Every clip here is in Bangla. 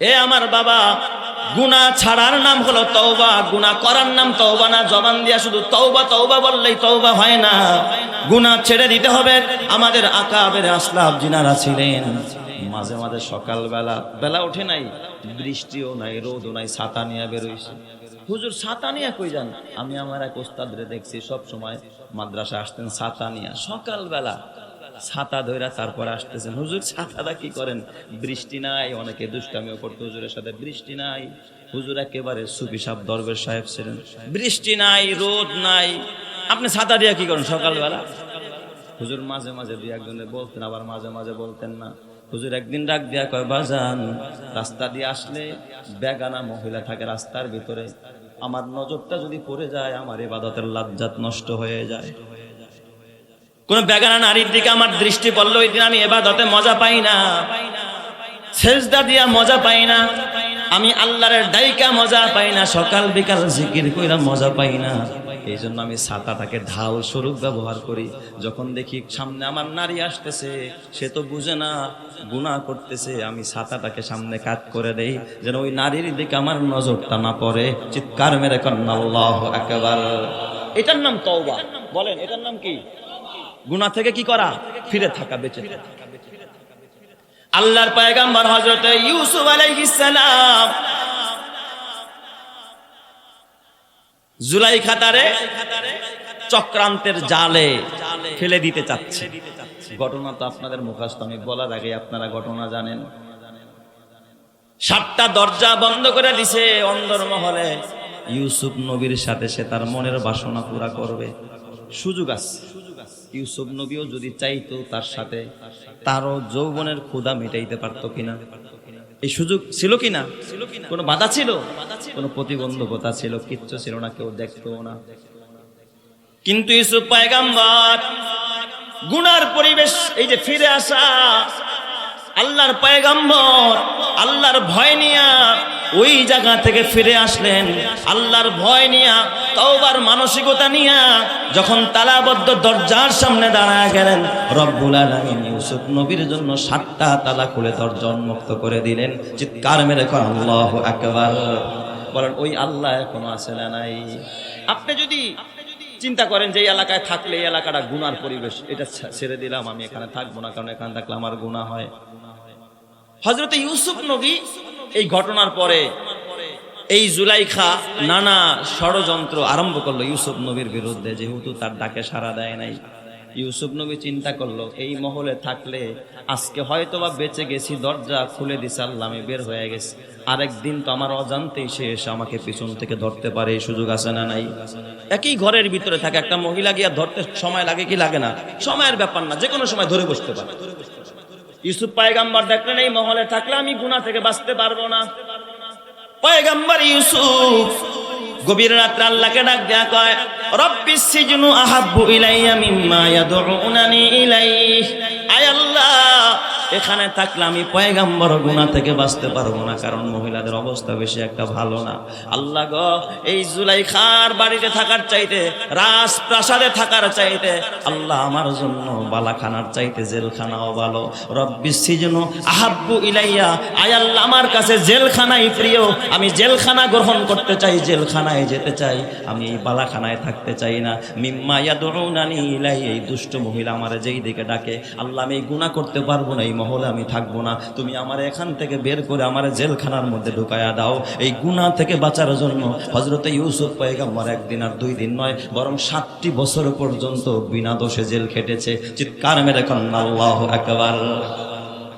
এ আমার বাবা, গুনাহ ছাড়ার নাম হলো তওবা, গুনাহ করার নাম তওবা না। জবান দিয়া শুধু তওবা তওবা বললেই তওবা হয় না, গুনাহ ছেড়ে দিতে হবে। আমাদের আকাবের আসলাফ জিনারা ছিলেন, মাঝে মাঝে সকালবেলা বেলা ওঠে নাই, বৃষ্টিও নাই, রোদও নাই, ছাতা নিয়ে বেরোইছে। হুজুর ছাতা নিয়ে কই যান? আমি আমার এক ওস্তাদরে দেখছি সব সময় মাদ্রাসা আসতেন ছাতা নিয়ে, সকালবেলা ছাতা ধইরা তারপর আসতেছেন। হুজুর ছাতাটা কি করেন? বৃষ্টি নাই, অনেকে দুষ্টামিও করতো হুজুরের সাথে, বৃষ্টি নাই। হুজুর একেবারে সুফি সাহেব দরবেশ সাহেব ছিলেন, বৃষ্টি নাই, রোদ নাই, আপনি ছাতা দিয়ে কি করেন সকালবেলা? হুজুর মাঝে মাঝে দুই একজনে বলতেন, আবার মাঝে মাঝে বলতেন না। হুজুর একদিন ডাক দিয়া কয়, বাজান রাস্তা দিয়ে আসলে বেগানা মহিলা থাকে রাস্তার ভিতরে, আমার নজরটা যদি পড়ে যায় আমার ইবাদতের লাজ্জাত নষ্ট হয়ে যায়। কোন বেগানা নারীর দিকে আমার দৃষ্টি পড়লো, ওই দিন আমি ইবাদতে মজা পাই না, সেজদা দিয়া মজা পাই না, আমি আল্লাহর ডাইকা মজা পাই না, সকাল বিকাল জিকির কইরা মজা পাই না। এই জন্য আমি ছাতাটাকে ঢাল স্বরূপ ব্যবহার করি। যখন দেখি সামনে আমার নারী আসতেছে, সে তো বুঝে না গুনাহ করতেছে, আমি ছাতাটাকে সামনে কাট করে দেই যেন ওই নারীর দিকে আমার নজরটা না পড়ে। চিৎকার মেরে কন্না আল্লাহু আকবার। এটার নাম তওবা। বলেন এটার নাম কি? গুনাহ থেকে কি করা? ফিরে থাকা, বেঁচে থাকা। আল্লাহর পয়গম্বর হযরত ইউসুফ আলাইহিস সালাম জুলাইখা তারে চক্রান্তের জালে ফেলে দিতে চাচ্ছে। ঘটনা তো আপনাদের মুখস্থ, আমি বলার আগে আপনারা ঘটনা জানেন। 7টা দরজা বন্ধ করে দিছে অন্দরমহলে। ইউসুফ নবীর সাথে সে তার মনের বাসনা পুরা করবে, সুযোগ আছে। ইউসুফ নবীও যদি চাইতো তার সাথে তারও যৌবনের ক্ষুধা মেটাইতে পারতো কিনা? এই সুযোগ ছিল কিনা? কোনো বাধা ছিল? কোনো প্রতিবন্ধকতা ছিল? কিচ্ছু ছিল না, কেউ দেখতো না। কিন্তু ইউসুফ পয়গম্বর গুনার পরিবেশ, এই যে ফিরে আসা, আল্লাহর পয়গম্বর আল্লাহর ভয় নিয়া ওই জায়গা থেকে ফিরে আসলেন। আল্লাহর ভয় নিয়া, তওবার মানসিকতা নিয়া যখন তালাবদ্ধ দরজার সামনে দাঁড়ায় গেলেন, রব্বুল আলামিন ইউসুফ নবীর জন্য 7টা তালা খুলে দরজা উন্মুক্ত করে দিলেন। চিৎকার মেরে কর আল্লাহু আকবার। বলেন ওই আল্লাহ এখনো আছে না নাই? আপনি যদি চিন্তা করেন যে এই এলাকায় থাকলে এই এলাকাটা গুনার পরিবেশ, এটা ছেড়ে দিলাম, আমি এখানে থাকবো না, কারণ এখানে থাকলে আমার গুনাহ হয়। হযরত ইউসুফ নবী এই ঘটনার পরে এই জুলাইখা নানা ষড়যন্ত্র আরম্ভ করলো ইউসুফ নবীর বিরুদ্ধে, যেহেতু তার ডাকে সাড়া দেয় নাই। ইউসুফ নবী চিন্তা করলো এই মহলে থাকলে আজকে হয়তোবা বেঁচে গেছি, দরজা খুলে দিছে আল্লাহ, আমি বের হয়ে গেছি, আরেকদিন তো আমার অজান্তেই সে এসে আমাকে পিছন থেকে ধরতে পারে, এই সুযোগ আছে না নাই? একই ঘরের ভিতরে থাকে একটা মহিলা, গিয়া ধরতে সময় লাগে কি লাগে না? সময়ের ব্যাপার না, যে কোনো সময় ধরে বসতে পারে। ইউসুফ পয়গম্বর দেখলেন এই মহলে থাকলে আমি গুনাহ থেকে বাঁচতে পারবো না। পয়গম্বর ইউসুফ গভীর রাতে আল্লাহকে ডাক দেয়া কয়, রব্বিস সিজনু আহাব্বু ইলাইয়া মিম্মা ইয়াদউনানি ইলাইহি। আয় আল্লাহ, এখানে থাকলে আমি পয়গম্বর গুনাহ থেকে বাঁচতে পারবো না, কারণ মহিলাদের অবস্থা বেশি একটা ভালো না। আল্লাহ গো, এই জুলাইখার বাড়িতে থাকার চাইতে, রাজপ্রাসাদে থাকার চাইতে আল্লাহ আমার জন্য বালাখানার চাইতে জেলখানাও ভালো। রব্বিস সিজনু আহাব্বু ইলাইয়া। আয় আল্লাহ, আমার কাছে জেলখানাই প্রিয়, আমি জেলখানা গ্রহণ করতে চাই, জেলখানায় যেতে চাই, আমি এই বালাখানায় থাকতে চাই না। মিম্মা ইয়াদউনানি ইলাইহি। এই দুষ্ট মহিলা আমারে যেই দিকে ডাকে, আল্লাহ আমি এই গুনাহ করতে পারবো না, এই মহলে আমি থাকবো না, তুমি আমার এখান থেকে বের করে আমার জেলখানার মধ্যে ঢুকায়া দাও। এই গুনাহ থেকে বাঁচার জন্য হযরত ইউসুফ পয়গম্বর একদিন আর 2 দিন নয়, বরং 7টি বছর পর্যন্ত বিনা দোষে জেল খেটেছে। চিৎকার মেরে কন্না আল্লাহু আকবার।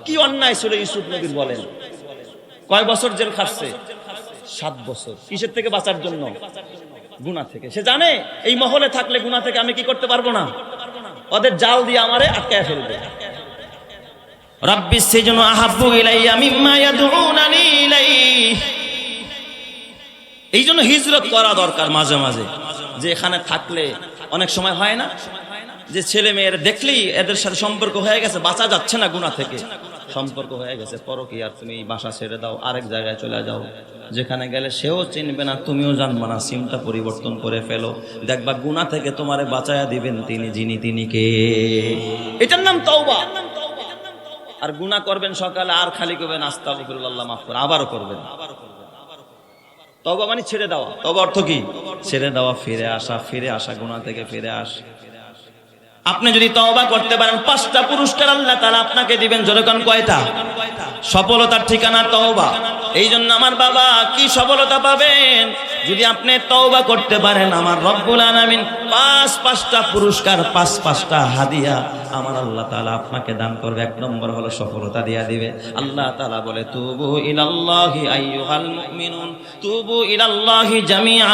কি অন্যায় ছিল ইউসুফ নবীর বলেন? কয় বছর জেল খাটছে? 7 বছর। কিসের থেকে বাঁচার জন্য? গুনাহ থেকে। সে জানে এই মহলে থাকলে গুনাহ থেকে আমি কি করতে পারবো না, ওদের জাল দিয়ে আমারে আটকায় ফেলবে। রব্বিস সিজনু আহাব্বু ইলাইয়া মিম্মা ইয়াদউনানি ইলাইহি। এই জন্য হিজরত করা দরকার মাঝে মাঝে। যে এখানে থাকলে অনেক সময় হয় না যে ছেলে মেয়ের দেখলেই এদের সাথে সম্পর্ক হয়ে গেছে, বাঁচা যাচ্ছে না গুনাহ থেকে, সম্পর্ক হয়ে গেছে, পরকীয়া, তুমি বাসা ছেড়ে দাও, আরেক জায়গায় চলে যাও, যেখানে গেলে সেও চিনবে না, তুমিও জানবে না, সিমটা পরিবর্তন করে ফেলো, দেখবা গুনাহ থেকে তোমারে বাঁচায়া দিবেন তিনি, যিনি তিনি কে। এটার নাম তওবা। আর গুনাহ করবেন সকালে, আর খালি করবেন আস্তাগফিরুল্লাহ, মাফ করে, আবারও করবেন। তওবা মানে ছেড়ে দেওয়া। তওবা অর্থ কি? ছেড়ে দেওয়া, ফিরে আসা, ফিরে আসা, গুনাহ থেকে ফিরে আসা। আপনি যদি তওবা করতে পারেন 5টা পুরস্কার আল্লাহ তাআলা আপনাকে দিবেন। জোরে কোন কয়টা? সফলতার ঠিকানা তওবা। এই জন্য আমার বাবা কি সফলতা পাবেন? যদি আপনি তওবা করতে পারেন, আমার রব্বুল আলামিন 5টা পুরস্কার, 5টা হাদিয়া আমার আল্লাহ তাআলা আপনাকে দান করবে। 1 নম্বর হলো সফলতা দিয়া দিবে। আল্লাহ তাআলা বলে, তুবু ইলাল্লাহি আইয়ুহাল মুমিনুন, তুবু ইলাল্লাহি জামিআ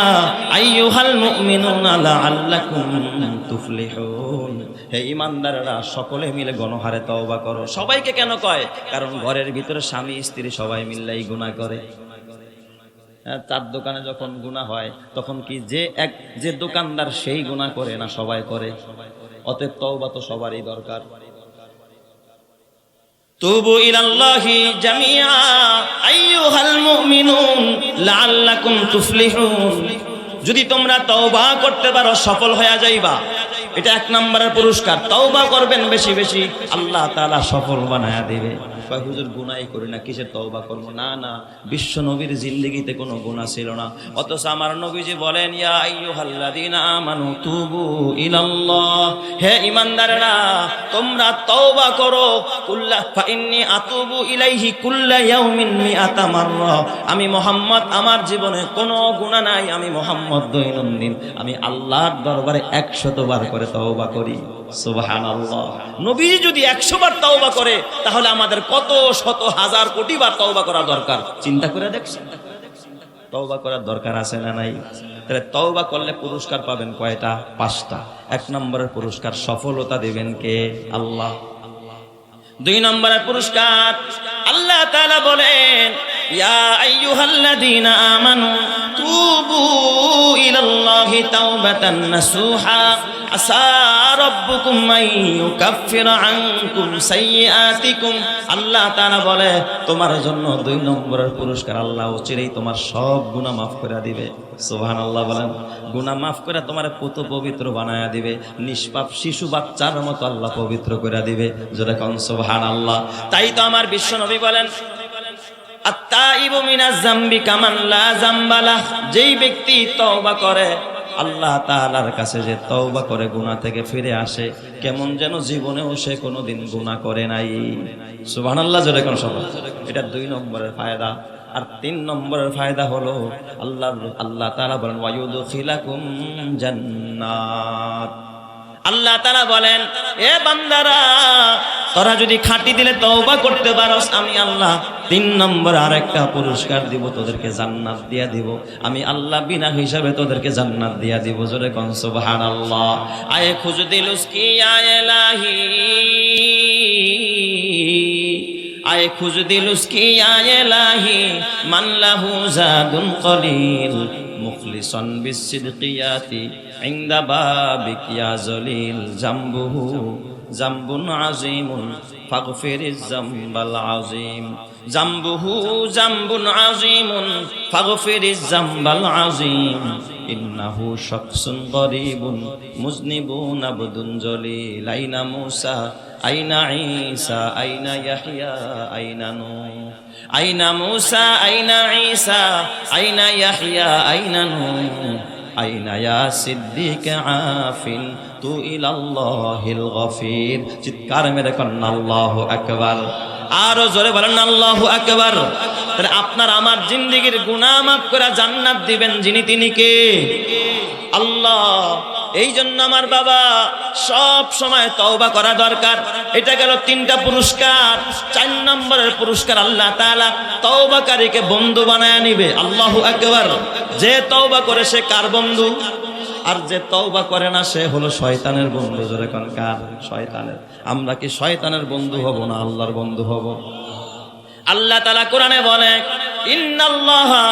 আইয়ুহাল মুমিনুনা লাআল্লাকুম তুফলিহুন। হে ঈমানদাররা, সকলে মিলে গণহারে তওবা করো। সবাইকে কেন কয়? কারণ ঘরের ভিতরে স্বামী স্ত্রী সবাই মিললেই গুনাহ করে। চার দোকানে যখন গুনাহ হয় তখন কি যে দোকানদার সেই গুনাহ করে না সবাই করে? অতএব তওবা তো সবারই দরকার। তুবু ইলাল্লাহি জামিআ আইয়ুহাল মুমিনুন লাআল্লাকুম তুফলিহুন। যদি তোমরা তওবা করতে পারো সফল হয়ে যাইবা। এটা 1 নম্বরের পুরস্কার। তওবা করবেন বেশি বেশি, আল্লাহ তাআলা সফল বানায়া দিবে। কয় হুজুর গুনাহই করি না, কিসের তওবা করব? না না, বিশ্ব নবীর জিন্দেগিতে কোনো গুনাহ ছিল না, অথচ আমার নবীজি বলেন, ইয়া আইয়ুহাল্লাযীনা আমানু তুবু ইলাল্লাহ, হে ঈমানদাররা তোমরা তওবা করো। কুল্লা ফা ইন্নী আতুবু ইলাইহি কুল্লা ইয়াউমিন মিআতা মাররা। আমি মুহাম্মদ, আমার জীবনে কোনো গুনাহ নাই, আমি মুহাম্মদ দৈনন্দিন আমি আল্লাহর দরবারে 100 বার করে তওবা করি। সুবহানাল্লাহ। নবী যদি 100 বার তওবা করে, তাহলে আমাদের কত শত হাজার কোটি বার তওবা করা দরকার। চিন্তা করে দেখছেন? তওবা করার দরকার আছে না নাই? তাহলে তওবা করলে পুরস্কার পাবেন কয়টা? 5টা। 1 নম্বরের পুরস্কার সফলতা দিবেন কে? আল্লাহ। 2 নম্বরের পুরস্কার আল্লাহ তাআলা বলেন, ইয়া আইয়ুহাল্লাযীনা আমানু তুবু ইলাল্লাহি তাওবাতান নাসুহা আসা রাব্বুকুম আইয়ুকাফিরা আনকুম সাইয়্যাতিকুম। আল্লাহ তাআলা বলে, তোমার জন্য 2 নম্বরের পুরস্কার, আল্লাহ চিরেই তোমার সব গুনাহ মাফ করে দিবে। সুবহানাল্লাহ বলেন। গুনাহ মাফ করে তোমার পুত পবিত্র বানায়া দিবে। নিষ্পাপ শিশু বাচ্চার মতো আল্লাহ পবিত্র করে দিবে। জোরে কোন সুবহানাল্লাহ। তাই তো আমার বিশ্ব নবী বলেন, আত-তাইবু মিনাজ যামবি কামান লা যামবালাহ। যেই ব্যক্তি তওবা করে, আল্লাহ তাআলার কাছে যে তওবা করে গুনাহ থেকে ফিরে আসে, কেমন যেন জীবনেও সে কোনোদিন গুনাহ করে নাই। সুবহানাল্লাহ, জোরে কোন সবাই। এটা 2 নম্বরের ফায়দা। আর 3 নম্বরের ফায়দা হলো আল্লাহ তাআলা বলেন, ওয়ায়ুদখিলাকুম জান্নাত। আল্লাহ তাআলা বলেন, এ বান্দারা, তোরা যদি খাঁটি দিলে তওবা করতে পারোস, আমি আল্লাহ 3 নম্বর আরেকটা পুরস্কার দিব, তোদেরকে জান্নাত দিয়া দিব। আমি আল্লাহ বিনা হিসাবে তোদেরকে জান্নাত দিয়া দিব। জোরে কোন সুবহানাল্লাহ। আয়ে খুজ দিলুস কি ইয়া ইলাহি, আয়ে খুজ দিলুস কি ইয়া ইলাহি মান লাহু জাদুন কলিল মুখলিসান বিসিদকিয়াতি ইনদা বাবিক ইয়া জলিল জামবুহু জামবুন আযীমুন ফাগফিরিজ জামবাল আযীম। জামবুহু জামবুন আযীমুন ফাগফিরিজ জামবাল আযীম। ইন্নাহু শাখসুন গরীবুন মুযনিবুন আবদুন জলিল। আইনা মূসা আইনা ঈসা আইনা ইয়াহইয়া আইনা নূহ। আইনা মূসা আইনা ঈসা আইনা ইয়াহইয়া আইনা নূহ। আইনা ইয়া সিদ্দিক আফিন তু ইলাল্লাহিল গফির। চিৎকার মেরে করেন আল্লাহু আকবার। আরো জোরে বলেন আল্লাহু আকবার। তাহলে আপনার আমার জিন্দেগীর গুনাহ মাফ করে জান্নাত দিবেন যিনি, তিনি কে? আল্লাহ। এই জন্য আমার বাবা সব সময় তওবা করা দরকার। এটা গেল 3টা পুরস্কার। 4 নম্বরের পুরস্কার আল্লাহ তাআলা তওবাকারীকে বন্ধু বানায় নিবে। আল্লাহু আকবার। যে তওবা করে সে কার বন্ধু? আর যে তওবা করে না সে হলো শয়তানের বন্ধু। জোরে কোন কার? শয়তানের। আমরা কি শয়তানের বন্ধু হব না আল্লাহর বন্ধু হব? আল্লাহ তাআলা কোরআনে বলে, ইন্নাল্লাহা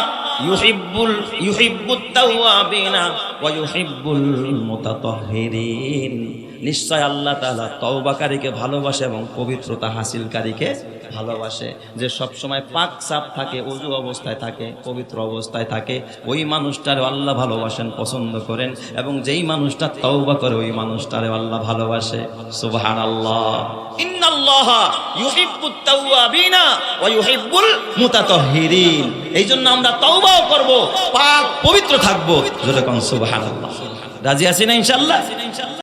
ইউহিব্বুত তাওয়াবিনা ওয়া ইউহিব্বুল মুতাতাহহিরিন। নিশ্চয় আল্লাহ তাআলা তওবাকারীকে ভালোবাসে এবং পবিত্রতা হাসিলকারীকে ভালোবাসে। যে সব সময় পাক সাফ থাকে, ওযু অবস্থায় থাকে, পবিত্র অবস্থায় থাকে, ওই মানুষটারে আল্লাহ ভালোবাসেন, পছন্দ করেন। এবং যেই মানুষটা তওবা করে ওই মানুষটারে আল্লাহ ভালোবাসে। সুবহানাল্লাহ। ইন্নাল্লাহা ইউহিব্বুত তাওয়াবিনা ওয়া ইউহিব্বুল মুতাতাহহিরিন। এইজন্য আমরা তওবাও করব, পাক পবিত্র থাকব। যেরকম সুবহানাল্লাহ। রাজি আছি না ইনশাআল্লাহ?